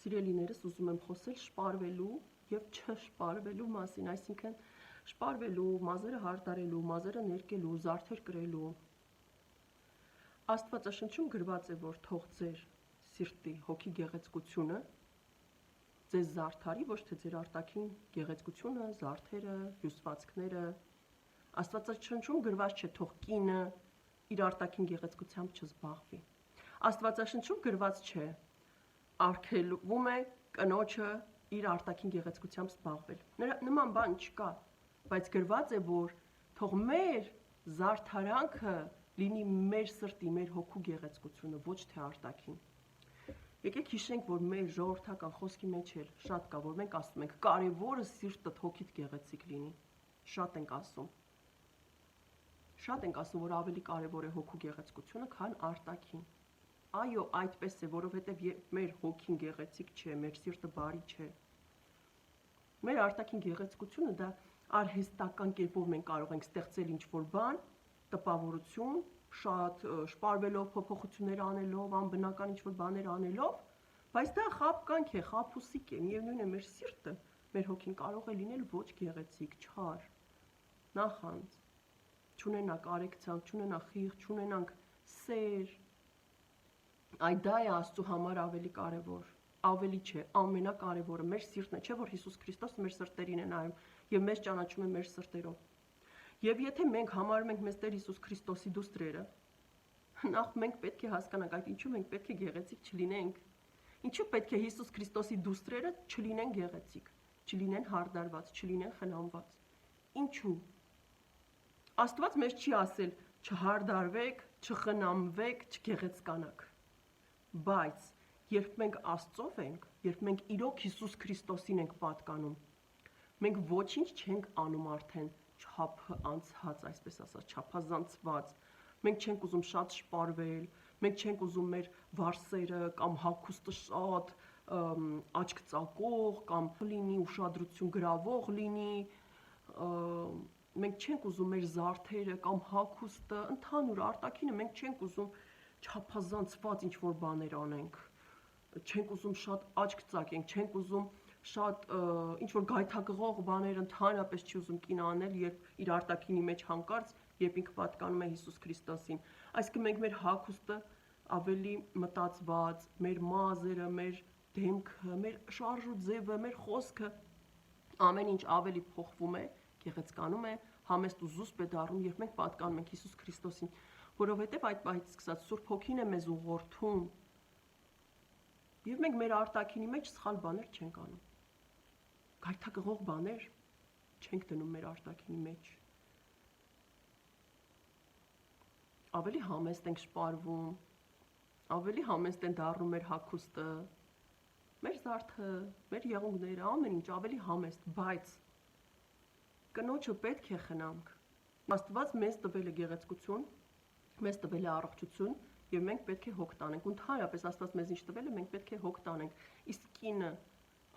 Սիրելիներս, ուզում եմ խոսել շպարվելու եւ չշպարվելու մասին, այսինքն շպարվելու, մազերը հարդարելու, մազերը ներկելու, զարդեր կրելու։ Աստվածաշնչում գրված է, որ թող ձեր սիրտի հոգի գեղեցկությունը ձեզ զարդարի, ոչ թե ձեր արտաքին գեղեցկությունը, զարդերը, հյուսվածքները։ Աստվածաշնչում գրված չէ, թող կինը իր արտաքին գեղեցկությամբ չզբաղվի։ Աստվածաշնչում գրված չէ, արգելվում է կնոջը իր արտաքին գեղեցկությամբ զբաղվել։ Նման բան չկա, բայց գրված է, որ թող մեր զարդարանքը լինի մեր սրտի, մեր հոգու գեղեցկությունը, ոչ թե արտաքին։ Եկեք հիշենք, որ մեր ժողովրդական խոսքի մեջ էլ շատ կա, որ մենք ասում ենք, կարևորը սիրտդ հոգիդ գեղեցիկ լինի։ Շատ ենք ասում, որ ավելի կարևոր է հոգու գեղեցկությունը, քան արտաքին։ Այո, այդպես է, որովհետև մեր հոգին գեղեցիկ չէ, մեր սիրտը բարի չէ։ Մեր արտաքին գեղեցկությունը դա արհեստական կերպով մենք կարող ենք ստեղծել ինչ-որ բան, տպավորություն, շատ շպարվելով, փոփոխություններ անելով, անբնական ինչ-որ բաներ անելով, բայց դա խաբկանք է, խաբուսիկ է, միևնույն է մեր սիրտը, մեր հոգին կարող է լինել ոչ գեղեցիկ, չար, նախանձ, չունենա կարեկցանք, չունենա խիղճ, չունենանք սեր։ Այդ դա է Աստծու համար ավելի կարևոր, ավելի չէ, ամենակարևորը մեր սիրտն է, չէ՞ որ Հիսուս Քրիստոսը մեր սրտերին է նայում եւ մեզ ճանաչում է մեր սրտերով։ Եվ եթե մենք համարում ենք մեզ Տեր Հիսուս Քրիստոսի դուստրերը, նախ մենք պետք է հասկանանք այդ ինչու մենք պետք է գեղեցիկ չլինենք։ Ինչու պետք է Հիսուս Քրիստոսի դուստրերը չլինեն գեղեցիկ, չլինեն հարդարված, չլինեն խնամված։ Ինչու։ Աստված մեզ չի ասել չհարդարվեք, չխնամվեք, չգեղեցկանաք։ Բայց երբ մենք Աստծով ենք, երբ մենք իրոք Հիսուս Քրիստոսին ենք պատկանում, մենք ոչինչ չենք անում արդեն չափը անցած, այսպես ասած, չափազանցված։ Մենք չենք ուզում շատ շպարվել, մենք չենք ուզում մեր վարսերը կամ հագուստը շատ աչք ծակող կամ լինի ուշադրություն գրավող լինի, մենք չենք ուզում մեր զարդերը կամ հագուստը, ընդհանուր արտաքինը մենք չենք ուզում չափազանցված ինչ-որ բաներ անենք, չենք ուզում շատ աչք ծակենք, չենք ուզում շատ ինչ-որ գայթակղող բաներ ընդհանրապես չի ուզում կինը անել, երբ իր արտաքինի մեջ հանկարծ, երբ ինքը պատկանում է Հիսուս Քրիստոսին։ Այսինքն մենք մեր հագուստը ավելի մտածված, մեր մազերը, մեր դեմքը, մեր շարժու ձևը, մեր խոսքը, ամեն ինչ ավելի փոխվում է, գեղեցկանում է, համեստ ու զուսպ է դառնում, երբ մենք պատկանում ենք Հիսուս Քրիստոսին, որովհետև այդ պահից սկսած Սուրբ Հոգին է մեզ ուղղորդում, եւ մենք մեր արտաքինի մեջ սխալ բաներ չենք անում։ Գայթակղող բաներ չենք դնում մեր արտաքինի մեջ։ Ավելի համեստ ենք շպարվում, ավելի համեստ են դառնում մեր հագուստը, մեր զարդը, մեր եղունգները, ամեն ինչ ավելի համեստ, բայց կնոջը պետք է խնամք։ Աստված մեզ տվել է գեղեցկություն, մեզ տվել է առողջություն եւ մենք պետք է հոգ տանենք։ Ընդհանրապես Աստված մեզ ինչ տվել է, մենք պետք է հոգ տանենք։ Իսկ կինը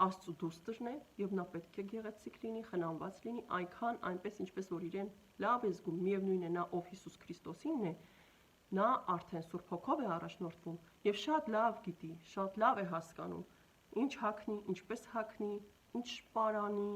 Աստծո դուստրն է եւ նա պետք է գեղեցիկ լինի, խնամված լինի, այնքան այնպես ինչպես որ իրեն լավ է զգում, միևնույն է նա ով Հիսուս Քրիստոսինն է, նա արդեն Սուրբ Հոգով է առաջնորդվում եւ շատ լավ գիտի, շատ լավ է հասկանում, ինչ հագնի, ինչպես հագնի, ինչ շպարանի,